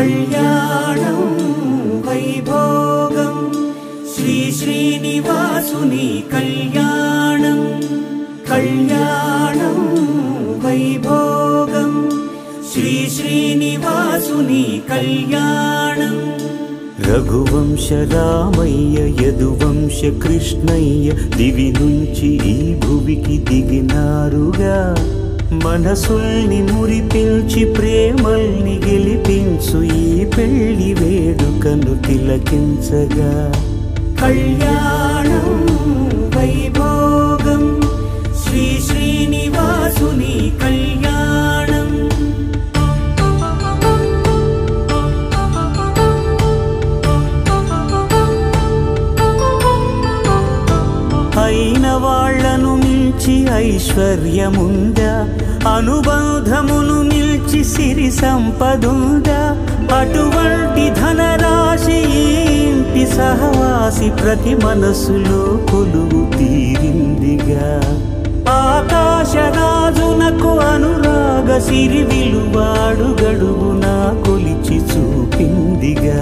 కళ్యాణం వైభోగం శ్రీ శ్రీనివాసుని కళ్యాణం కళ్యాణం వైభోగం శ్రీ శ్రీనివాసుని కళ్యాణం రఘువంశ రామయ్య యదువంశ కృష్ణయ్య దివి నుంచి ఈ భువికి దిగినారుగా మనసుల్ని మురిపించి ప్రేమల్ని గెలిపించు ఈ పెళ్లి వేడుకను తిలకించగా కళ్యాణం వైభోగం శ్రీ శ్రీనివాసుని కళ్యాణం అయిన వాళ్లను మించి ఐశ్వర్యముందా అనుబంధమును మిల్చి సిరి సంపదుందా అటువంటి ధనరాశి ఇంటి సహవాసి ప్రతి మనసులో కొలువు తీరిందిగా ఆకాశరాజునకు అనురాగ సిరి విలువాడు గడువునా కొలిచి చూపిందిగా